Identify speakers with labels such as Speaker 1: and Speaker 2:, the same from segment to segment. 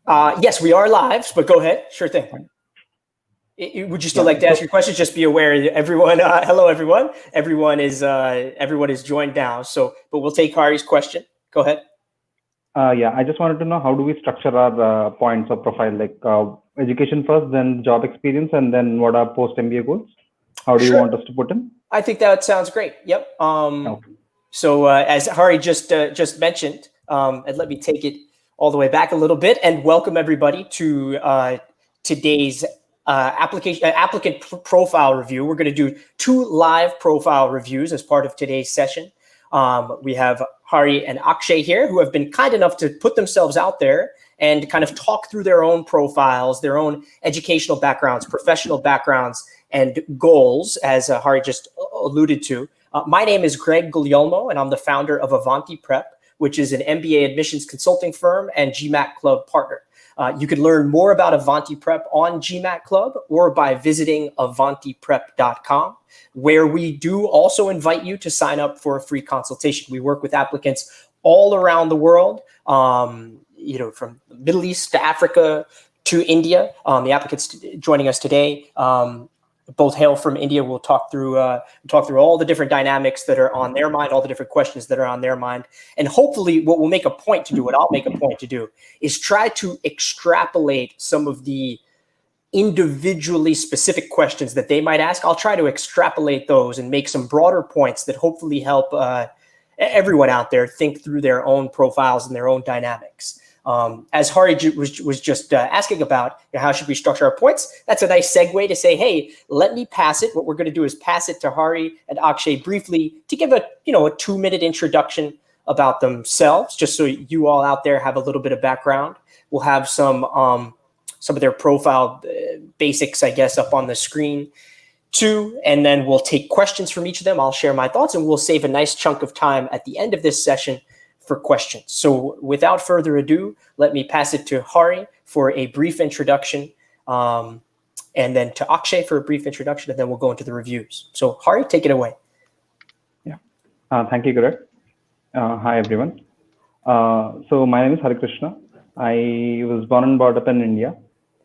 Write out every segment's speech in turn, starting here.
Speaker 1: Yes, we are live, but go ahead. Sure thing. Would you still like to ask your questions? Just be aware, everyone. Hello, everyone. Everyone is joined now. But we'll take Hari's question. Go ahead.
Speaker 2: Yeah, I just wanted to know, how do we structure our points of profile, like education first, then job experience, and then what are post MBA goals? How do you want us to put in?
Speaker 1: I think that sounds great. Yep.
Speaker 2: Okay.
Speaker 1: So as Hari just mentioned, and let me take it all the way back a little bit and welcome everybody to today's applicant profile review. We're going to do 2 live profile reviews as part of today's session. We have Hari and Akshay here, who have been kind enough to put themselves out there and kind of talk through their own profiles, their own educational backgrounds, professional backgrounds, and goals, as Hari just alluded to. My name is Guglielmo, and I'm the founder of Avanti Prep, which is an MBA admissions consulting firm and GMAT Club partner. You can learn more about Avanti Prep on GMAT Club or by visiting avantiprep.com, where we do also invite you to sign up for a free consultation. We work with applicants all around the world, from the Middle East to Africa to India. The applicants joining us today both hail from India. We'll talk through all the different dynamics that are on their mind, all the different questions that are on their mind. And hopefully what we'll make a point to do, what I'll make a point to do, is try to extrapolate some of the individually specific questions that they might ask. I'll try to extrapolate those and make some broader points that hopefully help everyone out there think through their own profiles and their own dynamics. As Hari was just asking about, how should we structure our points? That's a nice segue to say, hey, let me pass it. What we're going to do is pass it to Hari and Akshay briefly to give a 2-minute introduction about themselves, just so you all out there have a little bit of background. We'll have some of their profile basics, I guess, up on the screen too, and then we'll take questions from each of them. I'll share my thoughts, and we'll save a nice chunk of time at the end of this session for questions. So without further ado, let me pass it to Hari for a brief introduction, and then to Akshay for a brief introduction, and then we'll go into the reviews. So Hari, take it away.
Speaker 2: Yeah, thank you, Greg. Hi, everyone. So my name is Hari Krishna. I was born and brought up in India,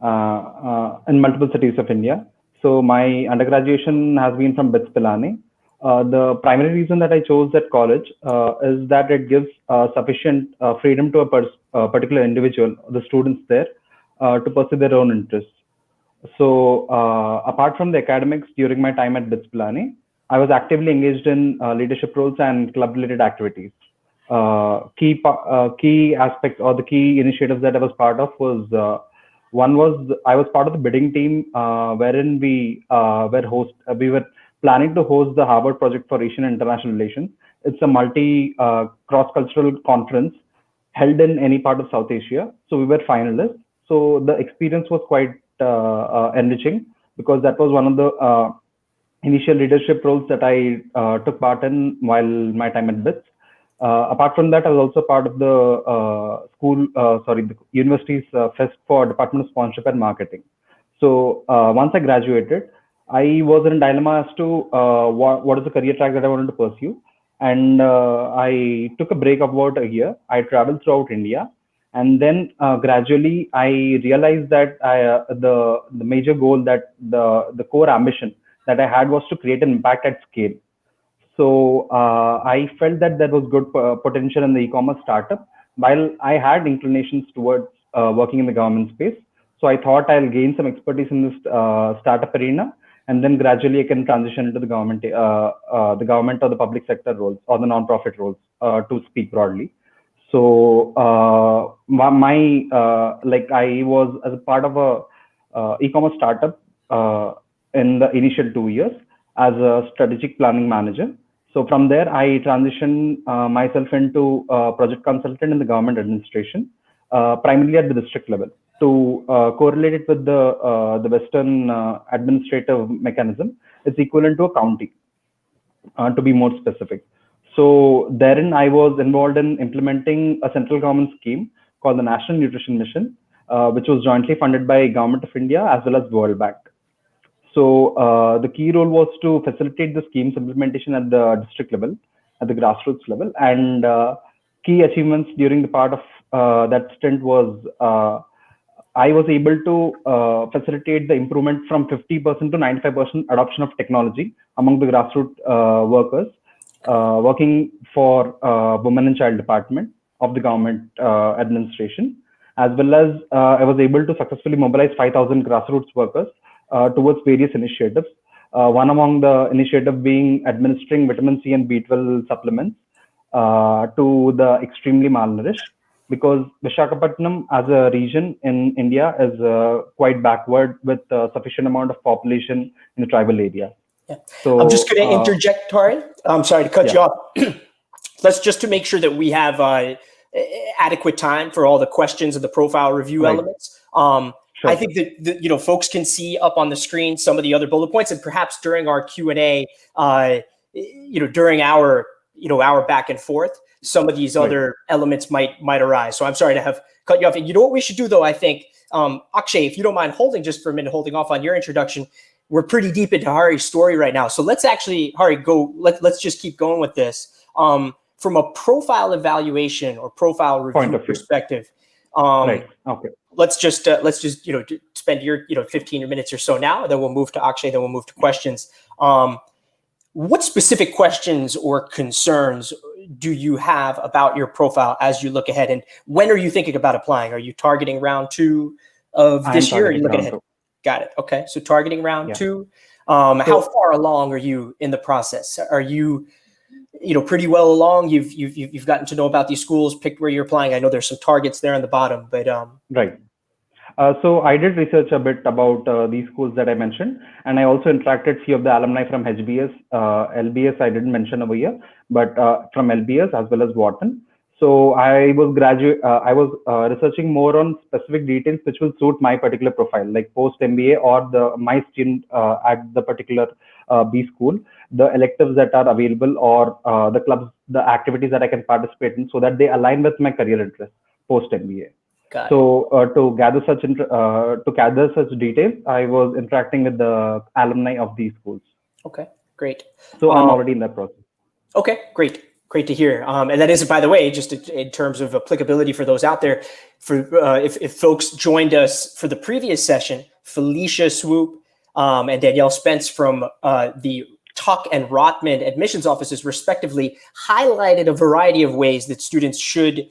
Speaker 2: in multiple cities of India. So my undergraduation has been from BITS Pilani. The primary reason that I chose that college is that it gives sufficient freedom to a particular individual, the students there, to pursue their own interests. So apart from the academics, during my time at BITS Pilani, I was actively engaged in leadership roles and club-related activities. Key aspects or the key initiatives that I was part of was, one was I was part of the bidding team wherein we were planning to host the Harvard Project for Asian and International Relations. It's a cross-cultural conference held in any part of South Asia. So we were finalists. So the experience was quite enriching, because that was one of the initial leadership roles that I took part in while my time at BITS. Apart from that, I was also part of the the university's fest for Department of Sponsorship and Marketing. So once I graduated, I was in a dilemma as to what is the career track that I wanted to pursue. And I took a break of about a year. I traveled throughout India. And then gradually, I realized that the major goal, that the core ambition that I had, was to create an impact at scale. So I felt that there was good potential in the e-commerce startup, while I had inclinations towards working in the government space. So I thought I'll gain some expertise in this startup arena, and then gradually I can transition into the government or the public sector roles, or the non-profit roles, to speak broadly. So I was as a part of a e-commerce startup in the initial 2 years as a strategic planning manager. So from there, I transitioned myself into project consultant in the government administration, primarily at the district level, to correlate it with the Western administrative mechanism. It's equivalent to a county, to be more specific. So therein, I was involved in implementing a central government scheme called the National Nutrition Mission, which was jointly funded by Government of India as well as World Bank. So the key role was to facilitate the scheme's implementation at the district level, at the grassroots level. And key achievements during the part of that stint was I was able to facilitate the improvement from 50% to 95% adoption of technology among the grassroots workers working for Women and Child Department of the government administration, as well as I was able to successfully mobilize 5,000 grassroots workers towards various initiatives. One among the initiative being administering vitamin C and B12 supplements to the extremely malnourished, because Visakhapatnam as a region in India is quite backward with sufficient amount of population in the tribal area.
Speaker 1: Yeah.
Speaker 2: So
Speaker 1: I'm just going to interject, Hari. I'm sorry to cut you off. Let's just to make sure that we have adequate time for all the questions and the profile review elements. Sure. I think that folks can see up on the screen some of the other bullet points, and perhaps during our Q&A, during our back and forth, some of these other elements might arise. So I'm sorry to have cut you off. And you know what we should do, though? I think, Akshay, if you don't mind holding just for a minute, holding off on your introduction, we're pretty deep into Hari's story right now. So let's actually, Hari, go. Let's just keep going with this. From a profile evaluation or profile review perspective,
Speaker 2: Okay.
Speaker 1: Let's just spend your 15 minutes or so now. Then we'll move to Akshay. Then we'll move to questions. What specific questions or concerns do you have about your profile as you look ahead? And when are you thinking about applying? Are you targeting round 2 of this year? Or are you looking ahead? Got it. Okay. So targeting round 2. How far along are you in the process? Are you, pretty well along? You've gotten to know about these schools, picked where you're applying. I know there's some targets there on the bottom, but
Speaker 2: right. So I did research a bit about these schools that I mentioned, and I also interacted few of the alumni from HBS, LBS I didn't mention over here, but from LBS as well as Wharton. So I was researching more on specific details which will suit my particular profile, like post MBA or my student at the particular B school, the electives that are available or the clubs, the activities that I can participate in, so that they align with my career interests post MBA. So to gather such details, I was interacting with the alumni of these schools.
Speaker 1: Okay, great.
Speaker 2: So I'm already in that process.
Speaker 1: Okay, great. Great to hear. And that is, by the way, just in terms of applicability for those out there, for if folks joined us for the previous session, Felicia Swoop and Danielle Spence from the Tuck and Rotman admissions offices, respectively, highlighted a variety of ways that students should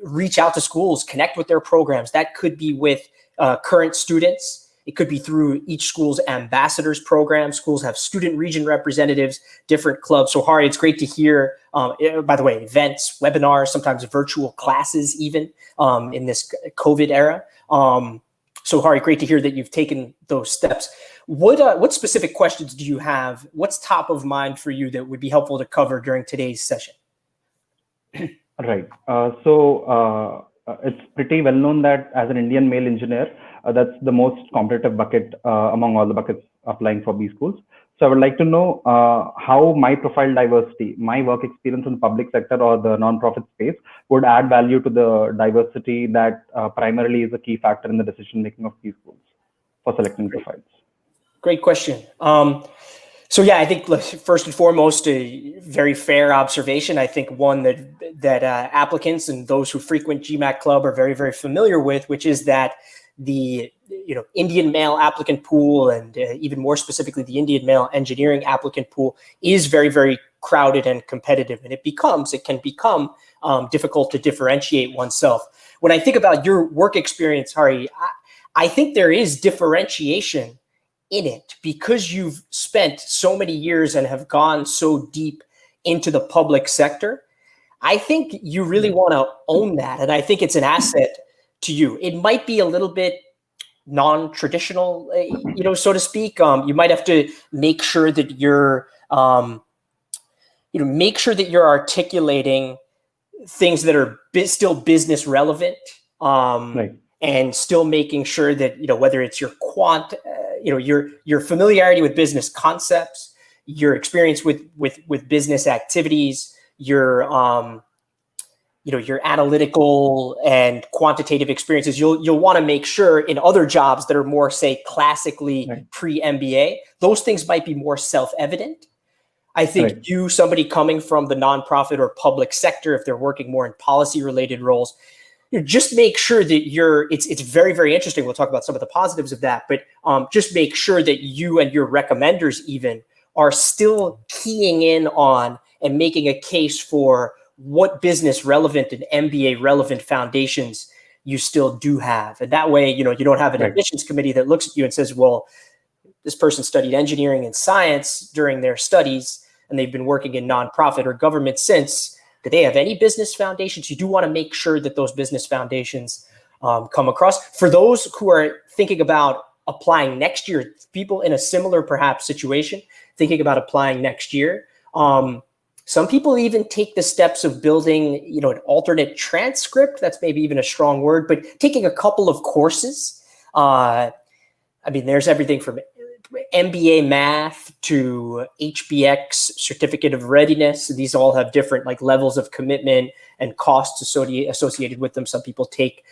Speaker 1: reach out to schools, connect with their programs. That could be with current students. It could be through each school's ambassadors program. Schools have student region representatives, different clubs. So Hari, it's great to hear, by the way, events, webinars, sometimes virtual classes even in this COVID era. So Hari, great to hear that you've taken those steps. What specific questions do you have? What's top of mind for you that would be helpful to cover during today's session?
Speaker 2: Right. So it's pretty well known that as an Indian male engineer, that's the most competitive bucket among all the buckets applying for B schools. So I would like to know how my profile diversity, my work experience in the public sector or the nonprofit space would add value to the diversity that primarily is a key factor in the decision making of B schools for selecting profiles. Great
Speaker 1: question. So yeah, I think first and foremost, a very fair observation. I think one that applicants and those who frequent GMAT Club are very, very familiar with, which is that the Indian male applicant pool and even more specifically the Indian male engineering applicant pool is very, very crowded and competitive, and it can become difficult to differentiate oneself. When I think about your work experience, Hari, I think there is differentiation in it because you've spent so many years and have gone so deep into the public sector. I think you really want to own that, and I think it's an asset to you. It might be a little bit non-traditional, so to speak. You might have to make sure that you're, articulating things that are still business relevant, right. And still making sure that whether it's your quant, your familiarity with business concepts, your experience with business activities, your analytical and quantitative experiences, you'll want to make sure in other jobs that are more, say, classically pre-MBA, those things might be more self-evident. I think somebody coming from the nonprofit or public sector, if they're working more in policy-related roles, just make sure that it's very, very interesting. We'll talk about some of the positives of that, but just make sure that you and your recommenders even are still keying in on and making a case for what business relevant and MBA relevant foundations you still do have. And that way, you don't have an admissions committee that looks at you and says, well, this person studied engineering and science during their studies, and they've been working in nonprofit or government since. Do they have any business foundations? You do want to make sure that those business foundations come across. For those who are thinking about applying next year, people in a similar perhaps situation, thinking about applying next year, some people even take the steps of building, an alternate transcript. That's maybe even a strong word, but taking a couple of courses. There's everything from MBA math to HBX certificate of readiness. These all have different levels of commitment and costs associated with them. Some people take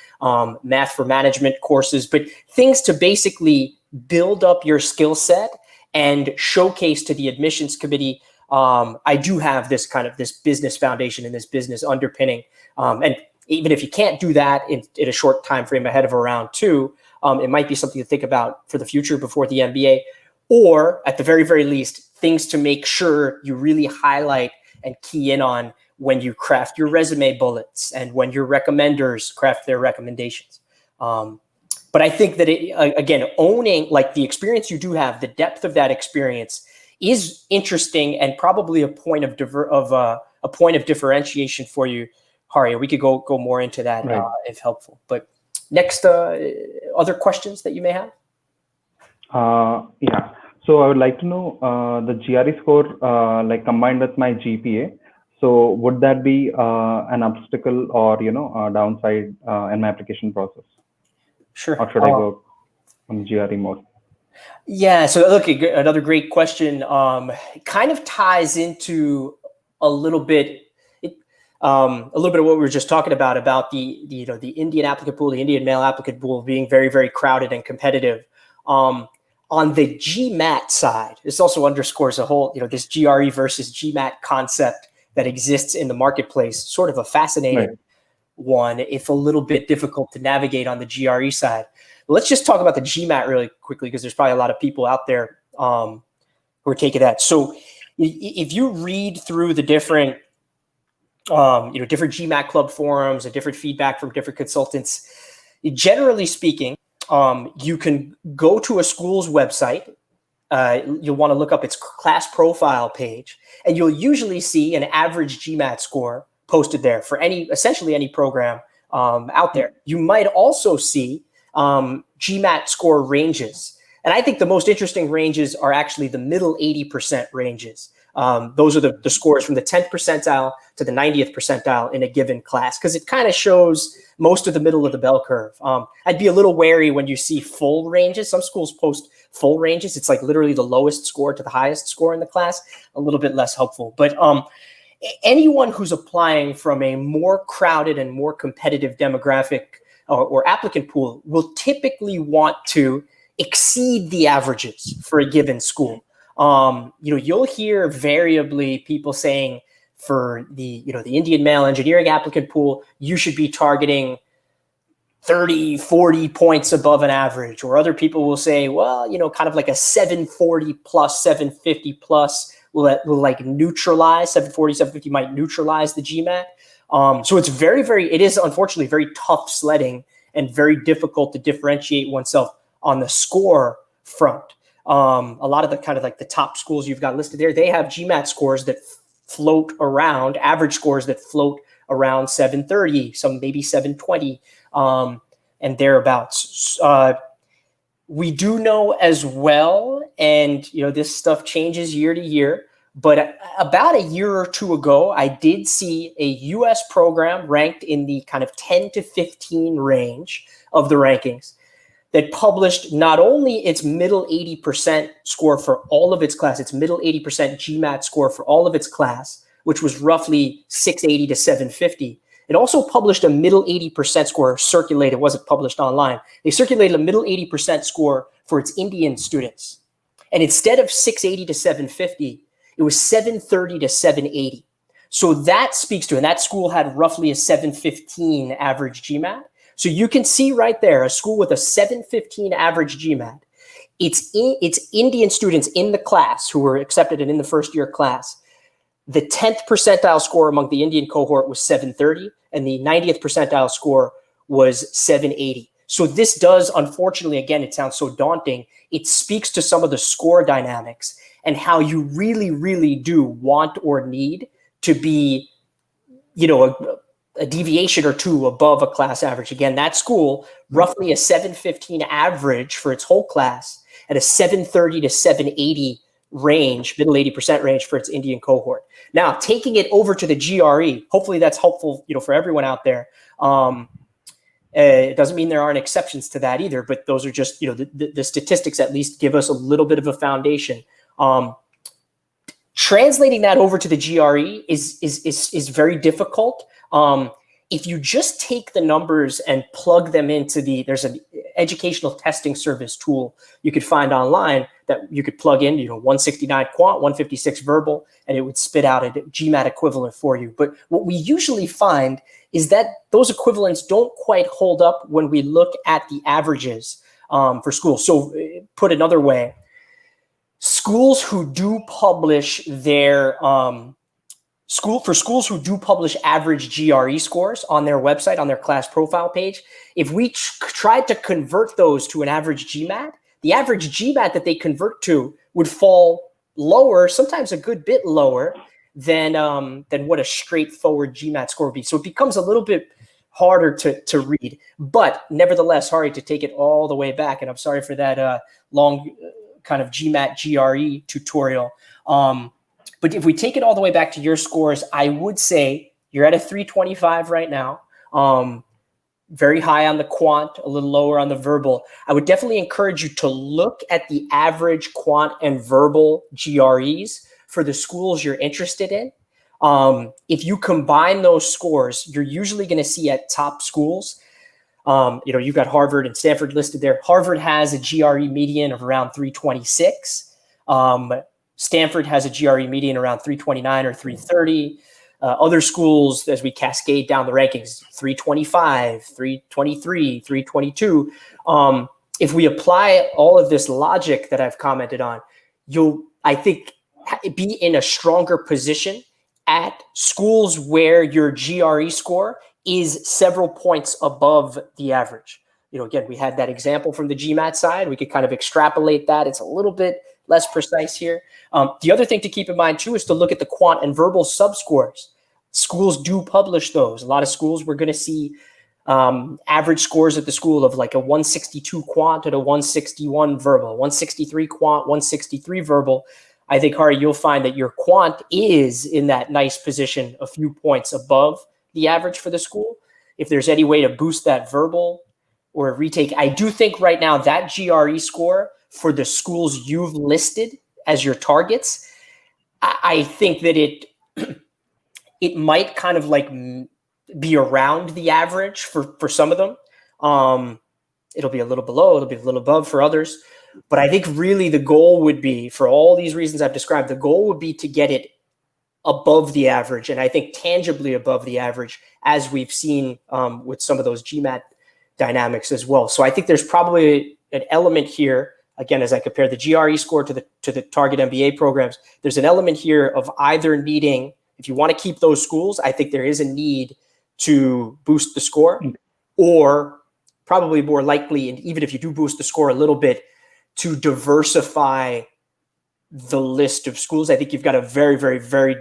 Speaker 1: math for management courses, but things to basically build up your skill set and showcase to the admissions committee. I do have this business foundation and this business underpinning. And even if you can't do that in a short time frame ahead of a round two, it might be something to think about for the future before the MBA, or at the very, very least, things to make sure you really highlight and key in on when you craft your resume bullets and when your recommenders craft their recommendations. But I think that again, owning the experience you do have, the depth of that experience is interesting and probably a point of differentiation for you, Hari. We could go more into that if helpful. But next, other questions that you may have?
Speaker 2: Yeah. So I would like to know the GRE score, combined with my GPA. So would that be an obstacle or a downside in my application process?
Speaker 1: Sure.
Speaker 2: Or should I go on GRE mode?
Speaker 1: Yeah. So look, another great question. Kind of ties into a little bit of what we were just talking about the Indian applicant pool, the Indian male applicant pool being very, very crowded and competitive. On the GMAT side, this also underscores a whole, this GRE versus GMAT concept that exists in the marketplace, sort of a fascinating one, if a little bit difficult to navigate on the GRE side. Let's just talk about the GMAT really quickly, because there's probably a lot of people out there who are taking that. So if you read through the different GMAT club forums and different feedback from different consultants, generally speaking, you can go to a school's website. You'll want to look up its class profile page, and you'll usually see an average GMAT score posted there for essentially any program out there. You might also see GMAT score ranges. And I think the most interesting ranges are actually the middle 80% ranges. Those are the scores from the 10th percentile to the 90th percentile in a given class, because it kind of shows most of the middle of the bell curve. I'd be a little wary when you see full ranges. Some schools post full ranges. It's literally the lowest score to the highest score in the class, a little bit less helpful. But anyone who's applying from a more crowded and more competitive demographic or applicant pool will typically want to exceed the averages for a given school. You'll hear variably people saying for the Indian male engineering applicant pool, you should be targeting 30, 40 points above an average. Or other people will say, well, kind of like a 740 plus, 750 plus will neutralize, 740, 750 might neutralize the GMAT. So it's it is unfortunately very tough sledding and very difficult to differentiate oneself on the score front. A lot of the the top schools you've got listed there, they have GMAT scores that float around, average scores that float around 730, some maybe 720, and thereabouts. We do know as well, and this stuff changes year to year, but about a year or two ago, I did see a US program ranked in the kind of 10 to 15 range of the rankings that published not only its middle 80% score for all of its class, its middle 80% GMAT score for all of its class, which was roughly 680 to 750. It also published a middle 80% score circulated. It wasn't published online. They circulated a middle 80% score for its Indian students. And instead of 680 to 750, it was 730 to 780. So that speaks to, and that school had roughly a 715 average GMAT. So you can see right there, a school with a 715 average GMAT. It's Indian students in the class who were accepted in the first year class. The 10th percentile score among the Indian cohort was 730, and the 90th percentile score was 780. So this does, unfortunately, again, it sounds so daunting. It speaks to some of the score dynamics and how you really, really do want or need to be, a deviation or two above a class average. Again, that school, roughly a 715 average for its whole class at a 730 to 780 range, middle 80% range for its Indian cohort. Now, taking it over to the GRE, hopefully that's helpful, for everyone out there. It doesn't mean there aren't exceptions to that either, but those are just, the statistics at least give us a little bit of a foundation. Translating that over to the GRE is very difficult. If you just take the numbers and plug them into there's an educational testing service tool you could find online that you could plug in, 169 quant, 156 verbal, and it would spit out a GMAT equivalent for you. But what we usually find is that those equivalents don't quite hold up when we look at the averages for schools. So put another way, schools who do publish their schools who do publish average GRE scores on their website, on their class profile page, if we tried to convert those to an average GMAT, the average GMAT that they convert to would fall lower, sometimes a good bit lower than what a straightforward GMAT score would be. So it becomes a little bit harder to read. But nevertheless, sorry to take it all the way back, and I'm sorry for that long kind of GMAT GRE tutorial. But if we take it all the way back to your scores, I would say you're at a 325 right now. Very high on the quant, a little lower on the verbal. I would definitely encourage you to look at the average quant and verbal GREs for the schools you're interested in. If you combine those scores, you're usually going to see at top schools, you've got Harvard and Stanford listed there. Harvard has a GRE median of around 326. Stanford has a GRE median around 329 or 330. Other schools, as we cascade down the rankings, 325, 323, 322. If we apply all of this logic that I've commented on, you'll, I think, be in a stronger position at schools where your GRE score is several points above the average. Again, we had that example from the GMAT side. We could kind of extrapolate that. It's a little bit less precise here. The other thing to keep in mind too is to look at the quant and verbal subscores. Schools do publish those. A lot of schools, we're going to see average scores at the school of like a 162 quant and a 161 verbal, 163 quant, 163 verbal. I think, Hari, you'll find that your quant is in that nice position, a few points above the average for the school. If there's any way to boost that verbal or a retake, I do think right now that GRE score for the schools you've listed as your targets, I think that it might kind of like be around the average for some of them. It'll be a little below, it'll be a little above for others. But I think really the goal would be, for all these reasons I've described, the goal would be to get it above the average, and I think tangibly above the average, as we've seen with some of those GMAT dynamics as well. So I think there's probably an element here, again, as I compare the GRE score to the target MBA programs, there's an element here of either needing, if you want to keep those schools, I think there is a need to boost the score, or probably more likely, and even if you do boost the score a little bit, to diversify the list of schools. I think you've got a very, very, very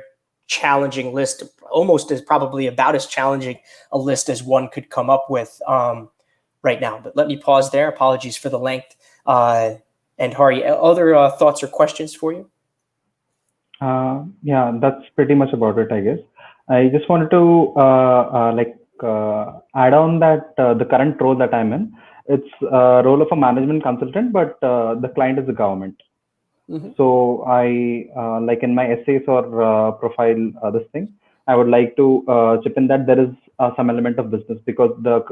Speaker 1: challenging list, almost as probably about as challenging a list as one could come up with right now. But let me pause there. Apologies for the length. And Hari, other thoughts or questions for you?
Speaker 2: Yeah, that's pretty much about it, I guess. I just wanted to add on that the current role that I'm in, it's a role of a management consultant, but the client is the government. Mm-hmm. So I, like in my essays or profile, this thing, I would like to chip in that there is some element of business, because the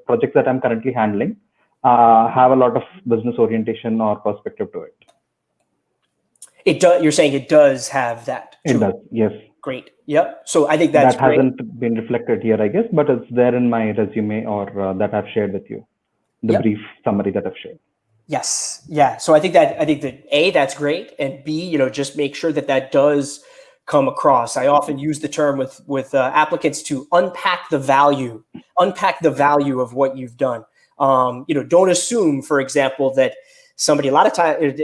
Speaker 2: projects that I'm currently handling have a lot of business orientation or perspective to it.
Speaker 1: It does. You're saying it does have that.
Speaker 2: It does. Yes.
Speaker 1: Great. Yep. So I think that's
Speaker 2: That
Speaker 1: great.
Speaker 2: hasn't been reflected here, I guess, but it's there in my resume or that I've shared with you, the
Speaker 1: Yep.
Speaker 2: brief summary that I've shared.
Speaker 1: Yes. Yeah. So I think that A, that's great, and B, just make sure that does come across. I often use the term with applicants to unpack the value of what you've done. Don't assume, for example, that somebody, a lot of times,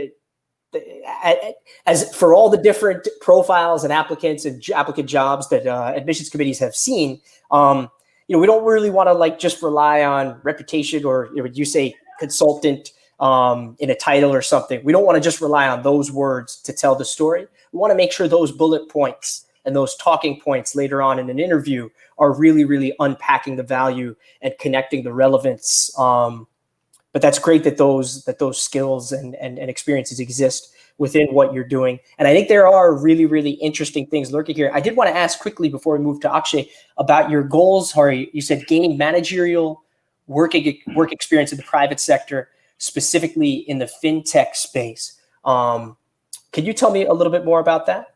Speaker 1: as for all the different profiles and applicants and applicant jobs that admissions committees have seen, we don't really want to just rely on reputation or you say consultant in a title or something. We don't want to just rely on those words to tell the story. We want to make sure those bullet points and those talking points later on in an interview are really, really unpacking the value and connecting the relevance. But that's great that those skills and experiences exist within what you're doing. And I think there are really, really interesting things lurking here. I did want to ask quickly before we move to Akshay about your goals. Hari, you said gaining managerial work experience in the private sector, specifically in the fintech space. Can you tell me a little bit more about that?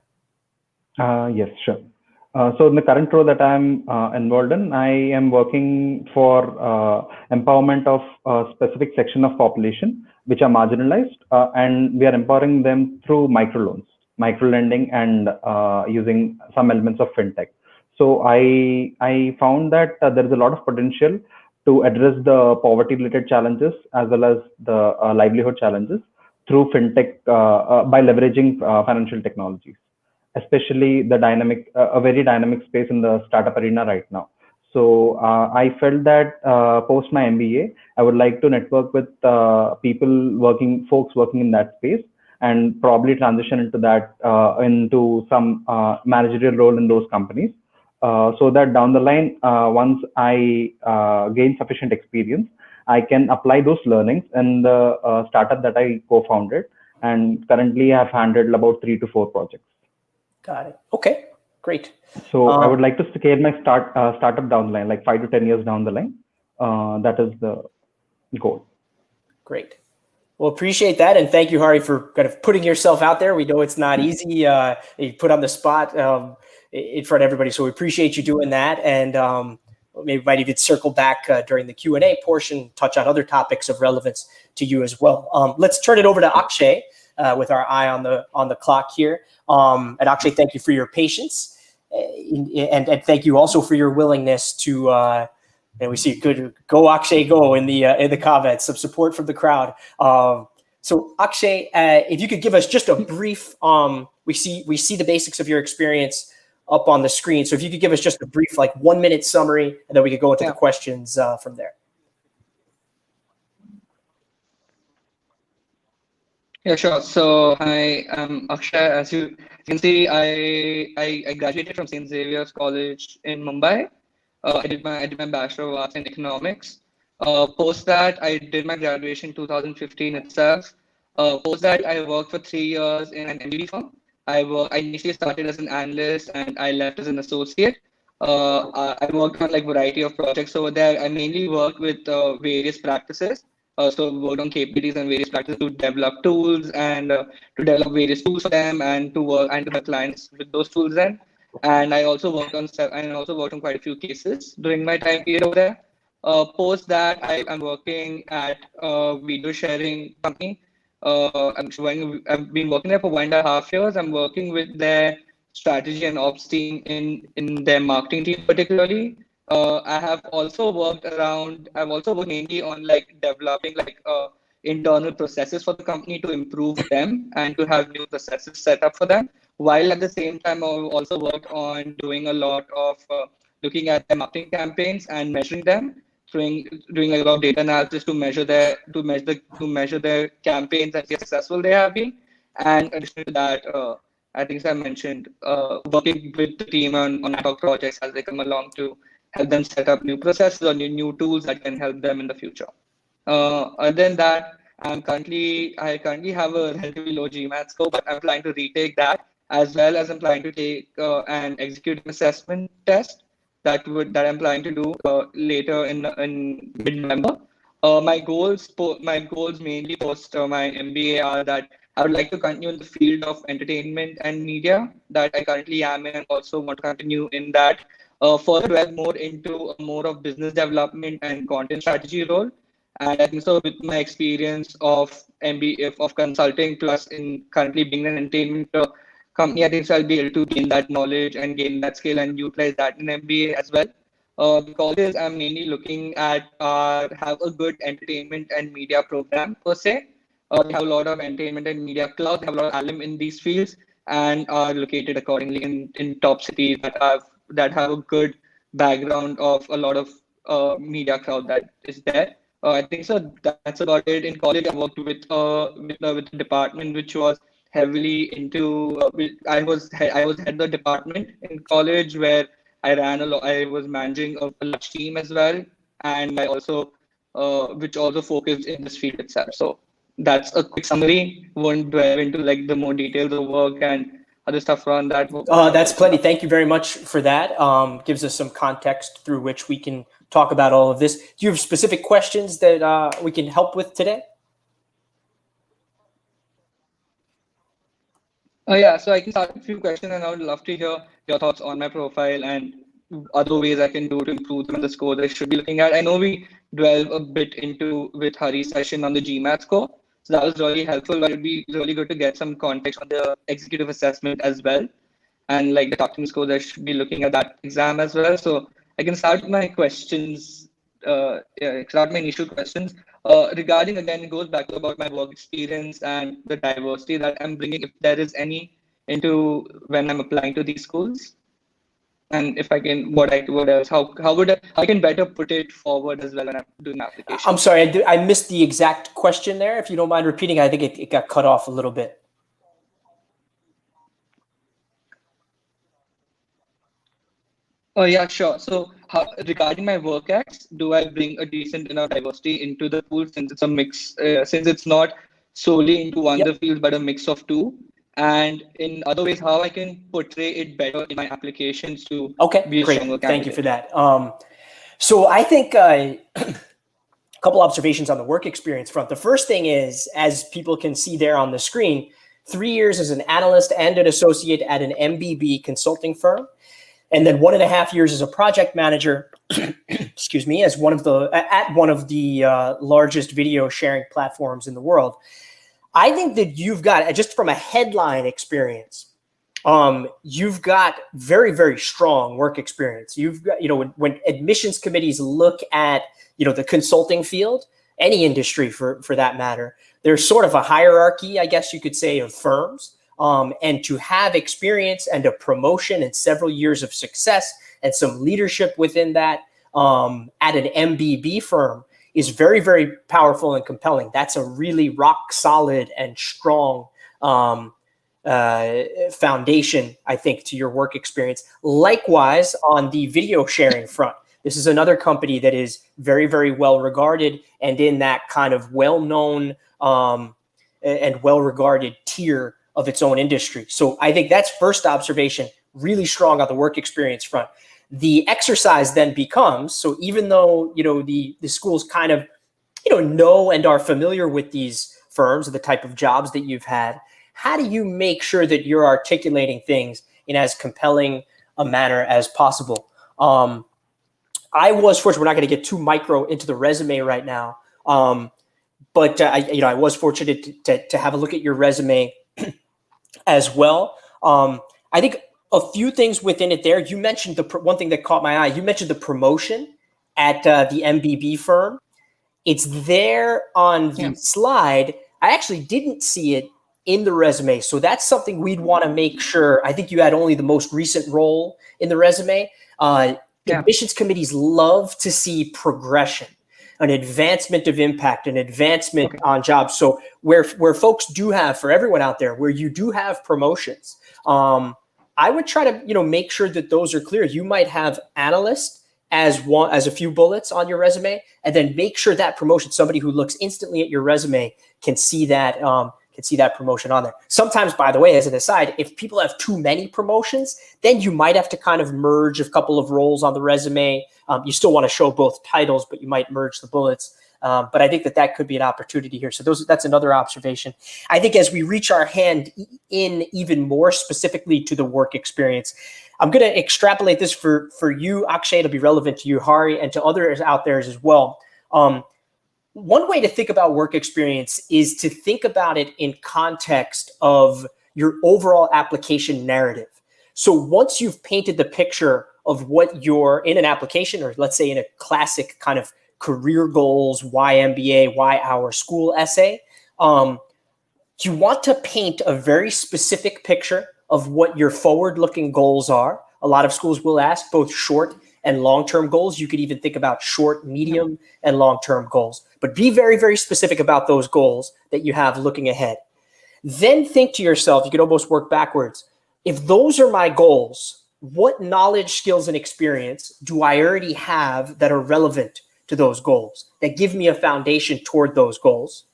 Speaker 2: Yes, sure. So in the current role that I'm involved in, I am working for empowerment of a specific section of population which are marginalized, and we are empowering them through microloans, microlending, and using some elements of fintech. So I found that there is a lot of potential to address the poverty-related challenges as well as the livelihood challenges through fintech by leveraging financial technologies, especially the a very dynamic space in the startup arena right now. So I felt that post my MBA, I would like to network with folks working in that space, and probably transition into that into some managerial role in those companies, so that down the line, once I gain sufficient experience, I can apply those learnings in the startup that I co-founded, and currently I've handled about 3 to 4 projects.
Speaker 1: Got it. Okay, great.
Speaker 2: So I would like to scale my startup down the line, like 5 to 10 years down the line. That is the goal.
Speaker 1: Great. Well, appreciate that, and thank you, Hari, for kind of putting yourself out there. We know it's not easy. You put on the spot in front of everybody, so we appreciate you doing that. And maybe we might even circle back during the Q&A portion, touch on other topics of relevance to you as well. Let's turn it over to Akshay with our eye on the clock here. And Akshay, thank you for your patience, and thank you also for your willingness to. And we see good go Akshay go in the comments, some support from the crowd. So Akshay, if you could give us just a brief, we see the basics of your experience up on the screen. So if you could give us just a brief, 1 minute summary, and then we could go into the questions from there.
Speaker 3: Yeah, sure. So hi, I'm Akshay. As you can see, I graduated from St. Xavier's College in Mumbai. I did my Bachelor of Arts in Economics. Post that, I did my graduation in 2015 itself. Post that, I worked for 3 years in an MBA firm. I initially started as an analyst and I left as an associate. I worked on variety of projects over there. I mainly worked with various practices. So worked on capabilities and various practices to develop tools and to develop various tools for them and to work and to help clients with those tools then. And I also worked on quite a few cases during my time period over there. Post that, I'm working at a video sharing company. I've been working there for 1.5 years. I'm working with their strategy and ops team in their marketing team particularly. I've also worked mainly on developing internal processes for the company to improve them and to have new processes set up for them. While at the same time, I've also worked on doing a lot of looking at their marketing campaigns and measuring them, doing a lot of data analysis to measure their campaigns and see how successful they have been. And additionally to that, I think I mentioned working with the team on ad hoc projects as they come along to help them set up new processes or new tools that can help them in the future. Other than that, I currently have a relatively low GMAT score, but I'm planning to retake that, as well as I'm planning to take an executive assessment test that I'm planning to do later in mid-November. My goals mainly post my MBA are that I would like to continue in the field of entertainment and media that I currently am in, and also want to continue in that. Further delve more into more of business development and content strategy role. And I think so with my experience of MBA of consulting plus in currently being an entertainment company, I think so I'll be able to gain that knowledge and gain that skill and utilize that in MBA as well. The colleges I'm mainly looking at have a good entertainment and media program per se. They have a lot of entertainment and media cloud. They have a lot of alum in these fields and are located accordingly in top cities that have a good background of a lot of media crowd that is there. I think so. That's about it. In college, I worked with a department which was heavily into. I was head of the department in college where I ran a lot. I was managing a large team as well, and I also which also focused in this field itself. So that's a quick summary. Won't dive into like the more details of work and other stuff around that.
Speaker 1: That's plenty. Thank you very much for that. Gives us some context through which we can talk about all of this. Do you have specific questions that we can help with today?
Speaker 3: Yeah, so I can start with a few questions, and I would love to hear your thoughts on my profile and other ways I can do to improve them and the score that I should be looking at. I know we dwell a bit into with Hari's session on the GMAT score, so that was really helpful, but it'd be really good to get some context on the executive assessment as well, and like the targeting score that I should be looking at that exam as well. So I can start my questions, start my initial questions. Regarding, again, it goes back to about my work experience and the diversity that I'm bringing, if there is any, into when I'm applying to these schools, and if I can, what else, how I can better put it forward as well when I'm doing the application.
Speaker 1: I'm sorry, I missed the exact question there. If you don't mind repeating, I think it got cut off a little bit.
Speaker 3: Oh yeah, sure. So regarding my work acts, do I bring a decent enough diversity into the pool since it's a mix, since it's not solely into one of the fields, but a mix of two? And in other ways, how I can portray it better in my applications to be a stronger candidate.
Speaker 1: Thank you for that. So I think a couple observations on the work experience front. The first thing is, as people can see there on the screen, 3 years as an analyst and an associate at an MBB consulting firm. And then 1.5 years as a project manager, excuse me, at one of the largest video sharing platforms in the world. I think that you've got, just from a headline experience, you've got very, very strong work experience. You've got, when admissions committees look at, the consulting field, any industry for that matter, there's sort of a hierarchy, I guess you could say, of firms. And to have experience and a promotion and several years of success and some leadership within that at an MBB firm is very, very powerful and compelling. That's a really rock solid and strong foundation, I think, to your work experience. Likewise, on the video sharing front, this is another company that is very, very well regarded and in that kind of well-known and well-regarded tier of its own industry. So I think that's first observation, really strong on the work experience front. The exercise then becomes, so even though, the schools kind of, know and are familiar with these firms and the type of jobs that you've had, how do you make sure that you're articulating things in as compelling a manner as possible? I was fortunate, we're not going to get too micro into the resume right now, but I was fortunate to have a look at your resume as well. I think a few things within it there. You mentioned one thing that caught my eye. You mentioned the promotion at the MBB firm. It's there on the slide. I actually didn't see it in the resume. So that's something we'd want to make sure. I think you had only the most recent role in the resume. Admissions committees love to see progression, an advancement of impact, an advancement on jobs. So where folks do have, for everyone out there, where you do have promotions, I would try to make sure that those are clear. You might have analyst as a few bullets on your resume, and then make sure that promotion, somebody who looks instantly at your resume can see that promotion on there. Sometimes, by the way, as an aside, if people have too many promotions, then you might have to kind of merge a couple of roles on the resume. You still want to show both titles, but you might merge the bullets. But I think that could be an opportunity here. So that's another observation. I think as we reach our hand in even more specifically to the work experience, I'm going to extrapolate this for you, Akshay. It'll be relevant to you, Hari, and to others out there as well. One way to think about work experience is to think about it in context of your overall application narrative. So once you've painted the picture of what you're in an application, or let's say in a classic kind of career goals, why MBA, why our school essay, you want to paint a very specific picture of what your forward-looking goals are. A lot of schools will ask both short and long-term goals. You could even think about short, medium, and long-term goals. But be very, very specific about those goals that you have looking ahead. Then think to yourself, you could almost work backwards. If those are my goals, what knowledge, skills, and experience do I already have that are relevant to those goals, that give me a foundation toward those goals?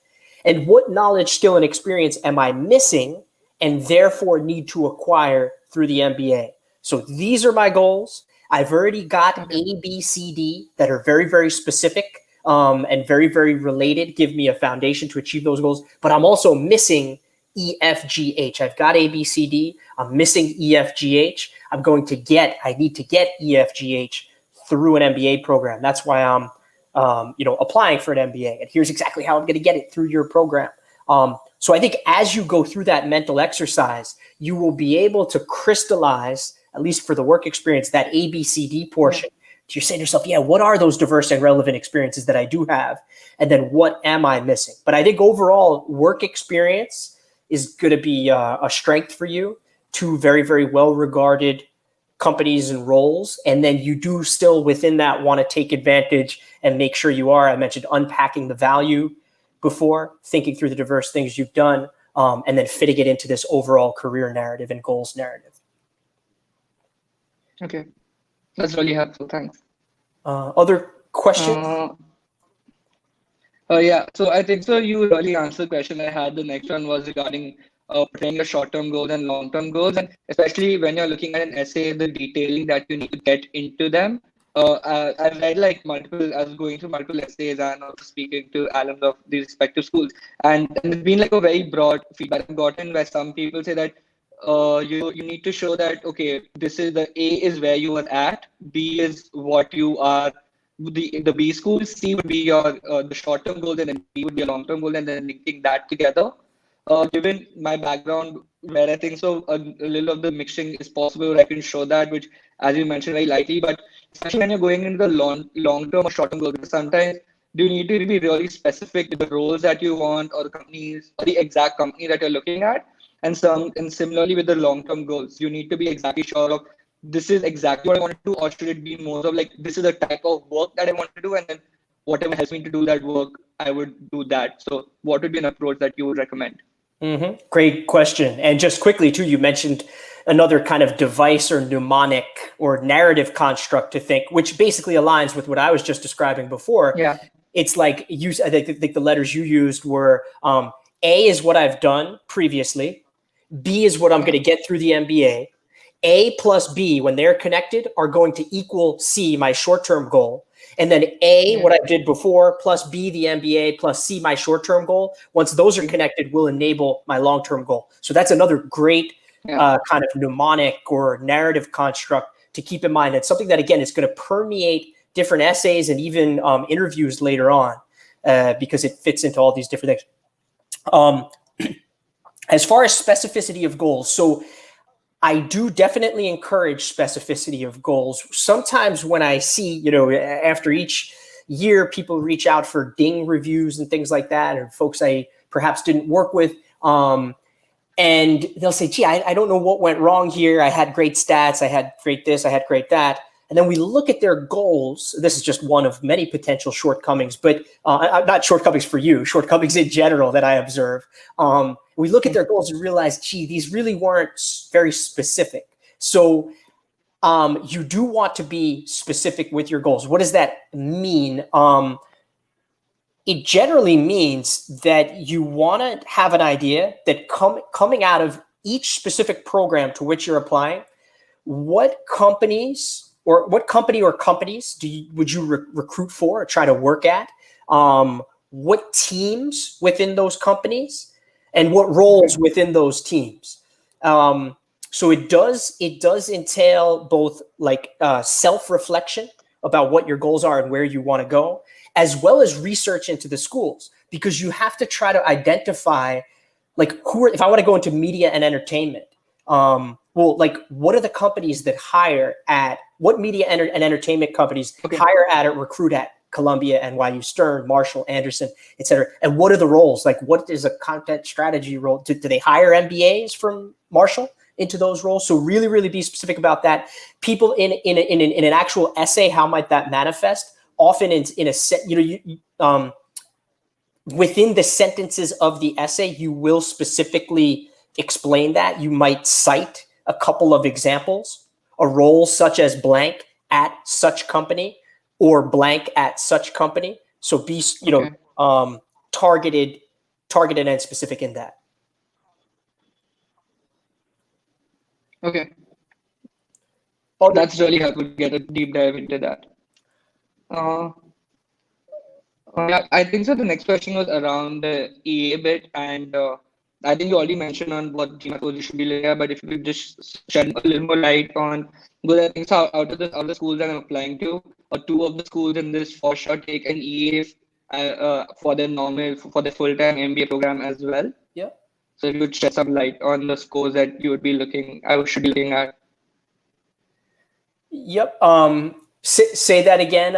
Speaker 1: And what knowledge, skill, and experience am I missing and therefore need to acquire through the MBA? So these are my goals. I've already got A, B, C, D that are very, very specific and very, very related, give me a foundation to achieve those goals. But I'm also missing E, F, G, H. I've got A, B, C, D. I'm missing E, F, G, H. I need to get E, F, G, H through an MBA program. That's why I'm applying for an MBA. And here's exactly how I'm going to get it through your program. So I think as you go through that mental exercise, you will be able to crystallize, at least for the work experience, that A, B, C, D portion. You say to yourself, what are those diverse and relevant experiences that I do have? And then what am I missing? But I think overall work experience is going to be a strength for you. Two very, very well-regarded companies and roles. And then you do still within that want to take advantage and make sure you are, I mentioned unpacking the value before, thinking through the diverse things you've done, and then fitting it into this overall career narrative and goals narrative.
Speaker 3: Okay. That's really helpful. Thanks.
Speaker 1: Other questions?
Speaker 3: Yeah. So I think so. You really answered the question I had. The next one was regarding putting your short-term goals and long-term goals, and especially when you're looking at an essay, the detailing that you need to get into them. I read I was going through multiple essays and also speaking to alums of the respective schools, and it's been like a very broad feedback I've gotten where some people say that you need to show that, okay, this is the A is where you are at, B is what you are, the B school, C would be your the short-term goal, and then D would be a long-term goal, and then linking that together. Given my background, where I think so a little of the mixing is possible, I can show that, which, as you mentioned, very likely, but especially when you're going into the long-term or short-term goals, sometimes do you need to be really specific with the roles that you want or the companies or the exact company that you're looking at? And similarly with the long-term goals, you need to be exactly sure of this is exactly what I want to do, or should it be more of like this is the type of work that I want to do, and then whatever helps me to do that work, I would do that. So what would be an approach that you would recommend?
Speaker 1: Great question. And just quickly too, you mentioned another kind of device or mnemonic or narrative construct to think, which basically aligns with what I was just describing before.
Speaker 3: Yeah.
Speaker 1: It's like I think the letters you used were A is what I've done previously. B is what I'm going to get through the MBA. A plus B, when they're connected, are going to equal C, my short-term goal. And then A, what I did before, plus B, the MBA, plus C, my short-term goal. Once those are connected, will enable my long-term goal. So that's another great kind of mnemonic or narrative construct to keep in mind. It's something that, again, is going to permeate different essays and even interviews later on because it fits into all these different things. As far as specificity of goals, so I do definitely encourage specificity of goals. Sometimes when I see, after each year, people reach out for ding reviews and things like that, or folks I perhaps didn't work with, and they'll say, gee, I don't know what went wrong here. I had great stats. I had great this. I had great that. And then we look at their goals. This is just one of many potential shortcomings, but not shortcomings for you, shortcomings in general that I observe. We look at their goals and realize, gee, these really weren't very specific. So you do want to be specific with your goals. What does that mean? It generally means that you want to have an idea that coming out of each specific program to which you're applying, what company or companies would you recruit for or try to work at? what teams within those companies and what roles within those teams. So it does entail both like self-reflection about what your goals are and where you want to go, as well as research into the schools, because you have to try to identify like if I want to go into media and entertainment, like what are the companies that hire at what media and entertainment companies hire at or recruit at Columbia, NYU, Stern, Marshall, Anderson, et cetera. And what are the roles? Like what is a content strategy role? Do they hire MBAs from Marshall into those roles? So really, really be specific about that. People in an actual essay, how might that manifest? Often in a set, within the sentences of the essay, you will specifically explain that. You might cite a couple of examples, a role such as blank at such company or blank at such company. So be, targeted and specific in that.
Speaker 3: Okay. Oh, that's really helpful to get a deep dive into that. I think so. The next question was around the EA bit, and I think you already mentioned on what GMAT you should be looking at, but if you could just shed a little more light on, because I think so out of the schools that I'm applying to, or two of the schools in this for sure take an EA for their full-time MBA program as well.
Speaker 1: Yeah.
Speaker 3: So if you would shed some light on the scores that I should be looking at.
Speaker 1: Yep. Say that again.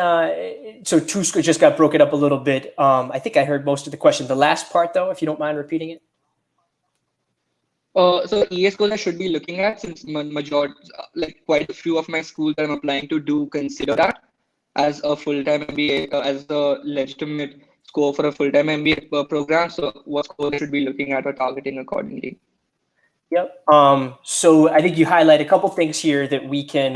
Speaker 1: So two schools just got broken up a little bit. I think I heard most of the question. The last part, though, if you don't mind repeating it.
Speaker 3: So EA schools I should be looking at, since majority, like quite a few of my schools that I'm applying to do consider that as a full-time MBA, as a legitimate score for a full-time MBA program. So what schools I should be looking at or targeting accordingly.
Speaker 1: Yep. So I think you highlight a couple things here that we can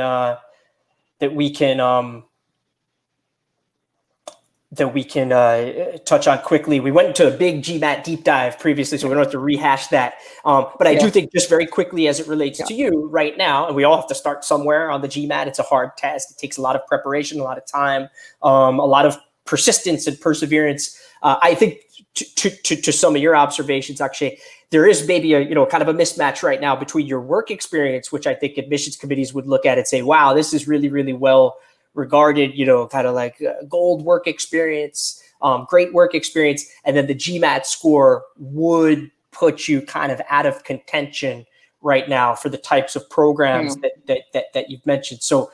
Speaker 1: touch on quickly. We went into a big GMAT deep dive previously, so we don't have to rehash that. But I do think just very quickly as it relates to you right now, and we all have to start somewhere on the GMAT. It's a hard test. It takes a lot of preparation, a lot of time, a lot of persistence and perseverance. I think to some of your observations, Akshay, there is maybe a kind of a mismatch right now between your work experience, which I think admissions committees would look at and say, wow, this is really, really well regarded, kind of like gold work experience, great work experience. And then the GMAT score would put you kind of out of contention right now for the types of programs that you've mentioned. So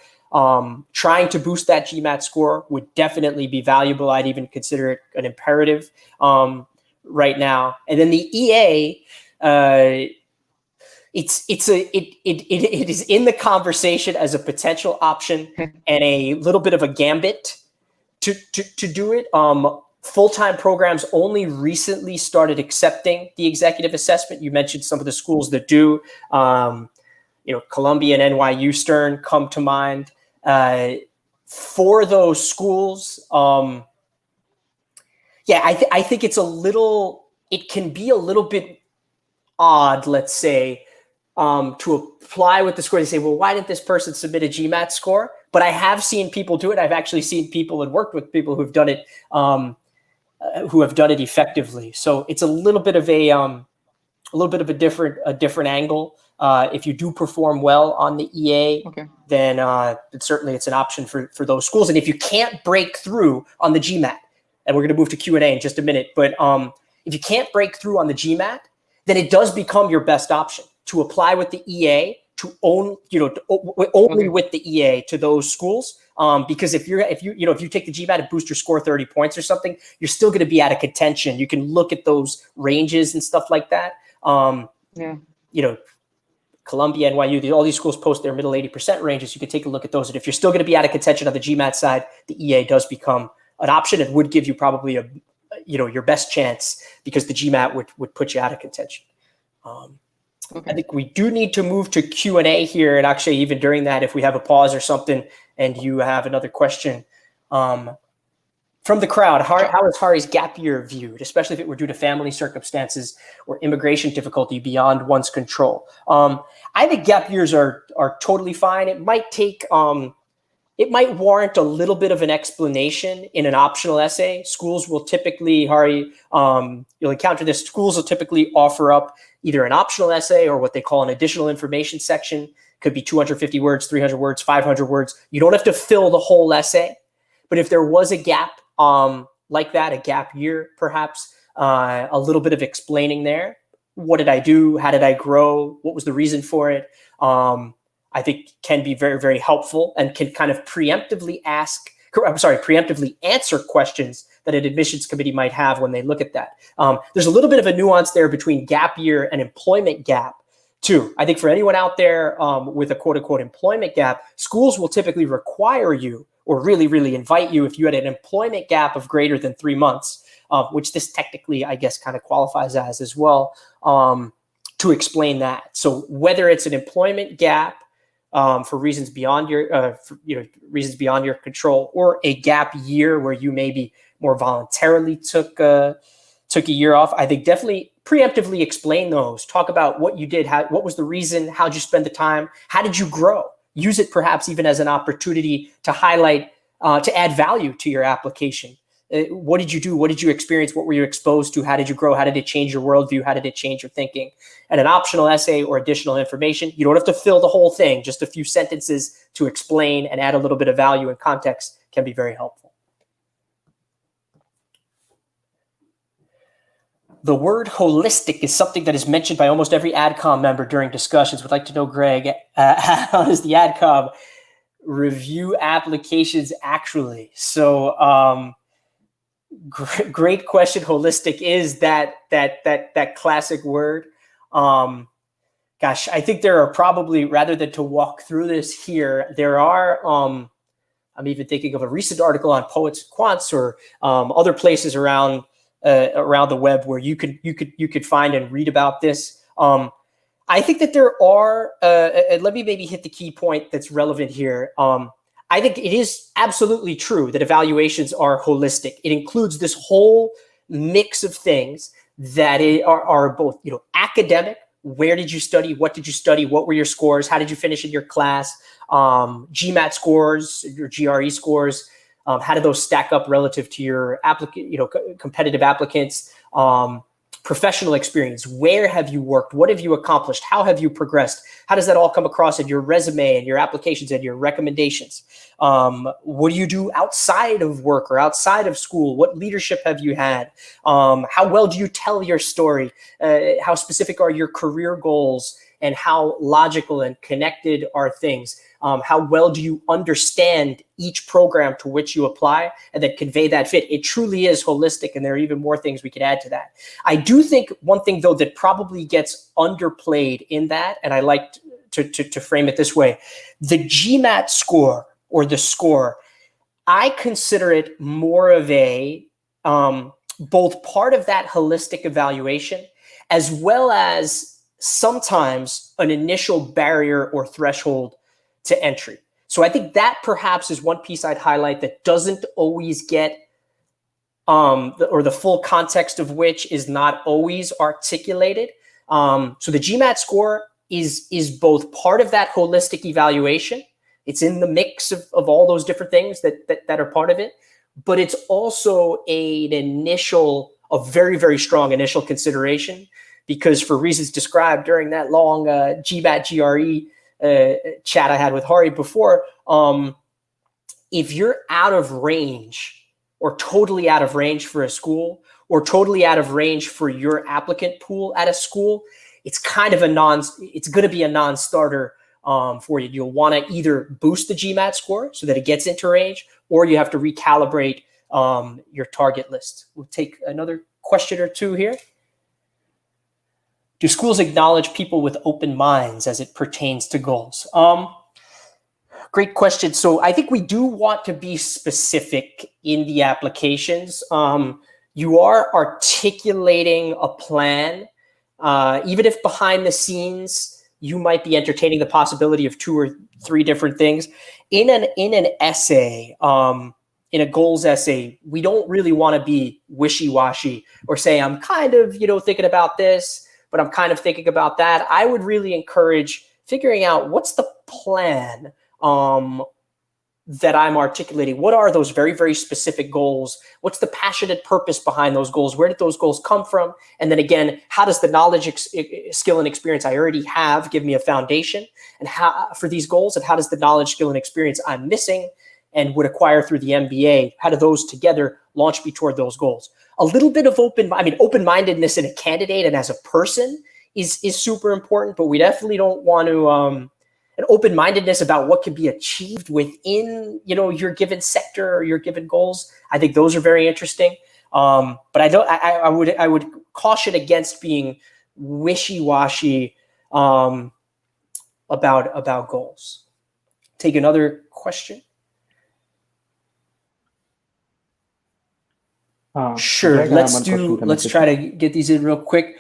Speaker 1: trying to boost that GMAT score would definitely be valuable. I'd even consider it an imperative right now. And then the EA, it is in the conversation as a potential option and a little bit of a gambit to do it. Full-time programs only recently started accepting the executive assessment. You mentioned some of the schools that do. Columbia and NYU Stern come to mind. For those schools, I think it can be a little bit odd, let's say, to apply with the score. They say, well, why didn't this person submit a GMAT score? But I have seen people do it. I've actually seen people and worked with people who've done it, who have done it effectively. So it's a little bit of a different angle. If you do perform well on the EA, then certainly it's an option for those schools. And if you can't break through on the GMAT, and we're going to move to Q&A in just a minute, but if you can't break through on the GMAT, then it does become your best option to apply with the EA, to own, only with the EA to those schools. Because if you take the GMAT and boost your score 30 points or something, you're still going to be out of contention. You can look at those ranges and stuff like that. Columbia, NYU, all these schools post their middle 80% ranges. You can take a look at those. And if you're still going to be out of contention on the GMAT side, the EA does become an option and would give you probably your best chance, because the GMAT would put you out of contention. I think we do need to move to Q&A here. And actually, even during that, if we have a pause or something and you have another question from the crowd, how is Hari's gap year viewed, especially if it were due to family circumstances or immigration difficulty beyond one's control? I think gap years are totally fine. It might take it might warrant a little bit of an explanation in an optional essay. Schools will typically, Hari, you'll encounter this, schools will typically offer up either an optional essay or what they call an additional information section. Could be 250 words, 300 words, 500 words. You don't have to fill the whole essay. But if there was a gap like that, a gap year perhaps, a little bit of explaining there. What did I do? How did I grow? What was the reason for it? I think can be very, very helpful and can kind of preemptively answer questions that an admissions committee might have when they look at that. There's a little bit of a nuance there between gap year and employment gap too. I think for anyone out there with a quote unquote employment gap, schools will typically require you or really, really invite you if you had an employment gap of greater than 3 months, which this technically, I guess, kind of qualifies as well, to explain that. So whether it's an employment gap for reasons beyond your, reasons beyond your control, or a gap year where you maybe more voluntarily took a year off, I think definitely preemptively explain those. Talk about what you did, what was the reason, how'd you spend the time, how did you grow? Use it perhaps even as an opportunity to highlight, to add value to your application. What did you do? What did you experience? What were you exposed to? How did you grow? How did it change your worldview? How did it change your thinking? And an optional essay or additional information, you don't have to fill the whole thing. Just a few sentences to explain and add a little bit of value and context can be very helpful. The word holistic is something that is mentioned by almost every AdCom member during discussions. Would like to know, Greg, how does the AdCom review applications actually? So, great question. Holistic is that classic word. Gosh, I think there are probably, rather than to walk through this here, there are, I'm even thinking of a recent article on Poets and Quants or other places around the web where you could find and read about this. I think that there are, and let me maybe hit the key point that's relevant here. I think it is absolutely true that evaluations are holistic. It includes this whole mix of things that are both, academic. Where did you study? What did you study? What were your scores? How did you finish in your class? GMAT scores, your GRE scores. How did those stack up relative to your competitive applicants? Professional experience. Where have you worked? What have you accomplished? How have you progressed? How does that all come across in your resume and your applications and your recommendations? What do you do outside of work or outside of school? What leadership have you had? How well do you tell your story? How specific are your career goals? And how logical and connected are things? How well do you understand each program to which you apply and then convey that fit? It truly is holistic, and there are even more things we could add to that. I do think one thing, though, that probably gets underplayed in that, and I like to frame it this way, the GMAT score or the score, I consider it more of a both part of that holistic evaluation as well as sometimes an initial barrier or threshold to entry. So I think that perhaps is one piece I'd highlight that doesn't always get, or the full context of which is not always articulated. So the GMAT score is both part of that holistic evaluation. It's in the mix of all those different things that are part of it, but it's also a very, very strong initial consideration. Because for reasons described during that long GMAT GRE chat I had with Hari before, if you're out of range or totally out of range for a school or totally out of range for your applicant pool at a school, it's kind of it's going to be a non-starter for you. You'll want to either boost the GMAT score so that it gets into range, or you have to recalibrate your target list. We'll take another question or two here. Do schools acknowledge people with open minds as it pertains to goals? Great question. So I think we do want to be specific in the applications. You are articulating a plan, even if behind the scenes you might be entertaining the possibility of 2 or 3 different things. In an essay, in a goals essay, we don't really want to be wishy-washy or say, I'm kind of thinking about this, but I'm kind of thinking about that. I would really encourage figuring out what's the plan that I'm articulating, what are those very, very specific goals? What's the passionate purpose behind those goals? Where did those goals come from? And then again, how does the knowledge, skill, and experience I already have give me a foundation and how for these goals? And how does the knowledge, skill, and experience I'm missing and would acquire through the MBA, how do those together launch me toward those goals? A little bit of open-mindedness in a candidate and as a person is super important, but we definitely don't want to, an open-mindedness about what can be achieved within, your given sector or your given goals. I think those are very interesting. But I would caution against being wishy-washy about goals. Take another question. Sure. Let's try to get these in real quick.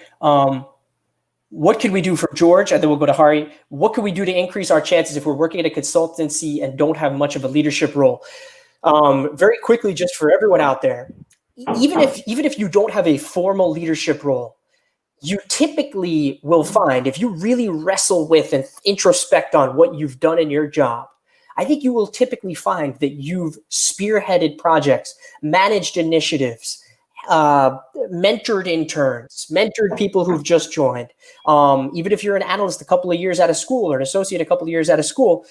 Speaker 1: What can we do for George? And then we'll go to Hari. What can we do to increase our chances if we're working at a consultancy and don't have much of a leadership role? Very quickly, just for everyone out there, even if you don't have a formal leadership role, you typically will find, if you really wrestle with and introspect on what you've done in your job, I think you will typically find that you've spearheaded projects, managed initiatives, mentored interns, mentored people who've just joined. Even if you're an analyst a couple of years out of school or an associate a couple of years out of school,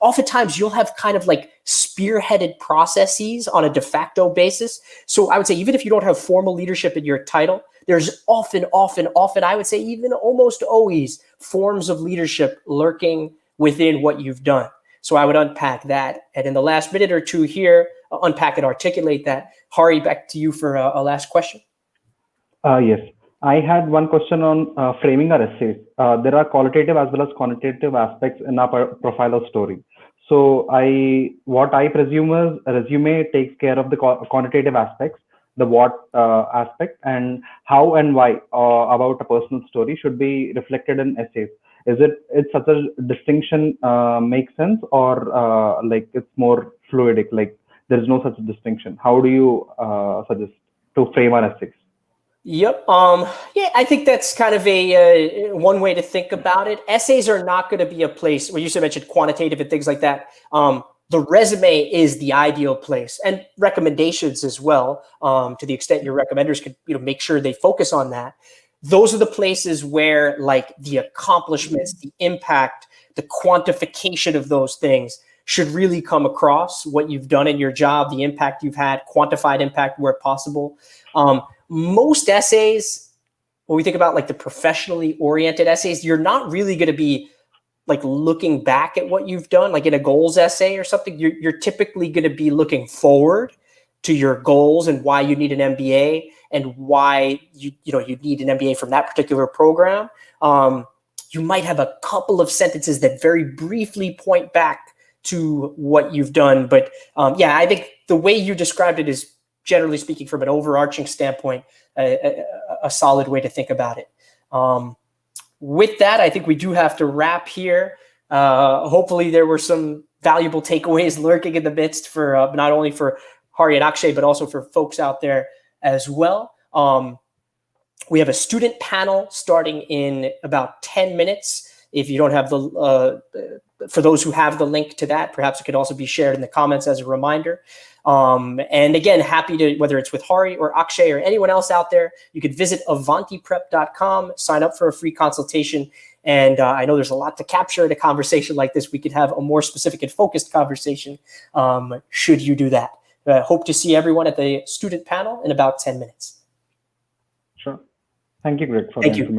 Speaker 1: oftentimes you'll have kind of like spearheaded processes on a de facto basis. So I would say, even if you don't have formal leadership in your title, there's often, I would say even almost always, forms of leadership lurking within what you've done. So I would unpack that. And in the last minute or two here, unpack and articulate that. Hari, back to you for a last question.
Speaker 2: Yes. I had one question on framing our essays. There are qualitative as well as quantitative aspects in our profile or story. So what I presume is a resume takes care of the quantitative aspects, the what aspect, and how and why about a personal story should be reflected in essays. Is it such a distinction makes sense, or like it's more fluidic, like there's no such distinction? How do you suggest to frame our essays?
Speaker 1: Yep. Yeah, I think that's kind of a one way to think about it. Essays are not going to be a place where you mentioned quantitative and things like that. The resume is the ideal place, and recommendations as well, to the extent your recommenders could make sure they focus on that. Those are the places where like the accomplishments, the impact, the quantification of those things should really come across, what you've done in your job, the impact you've had, quantified impact where possible. Most essays, when we think about like the professionally oriented essays, you're not really going to be like looking back at what you've done, like in a goals essay or something. You're typically going to be looking forward to your goals and why you need an MBA and why you need an MBA from that particular program. You might have a couple of sentences that very briefly point back to what you've done. But yeah, I think the way you described it is, generally speaking, from an overarching standpoint, a solid way to think about it. With that, I think we do have to wrap here. Hopefully there were some valuable takeaways lurking in the midst for not only for Hari and Akshay, but also for folks out there as well. We have a student panel starting in about 10 minutes. If you don't have for those who have the link to that, perhaps it could also be shared in the comments as a reminder. And again, happy to, whether it's with Hari or Akshay or anyone else out there, you could visit avantiprep.com, sign up for a free consultation. And I know there's a lot to capture in a conversation like this. We could have a more specific and focused conversation should you do that. Hope to see everyone at the student panel in about 10 minutes.
Speaker 2: Sure. Thank you, Greg, for the information.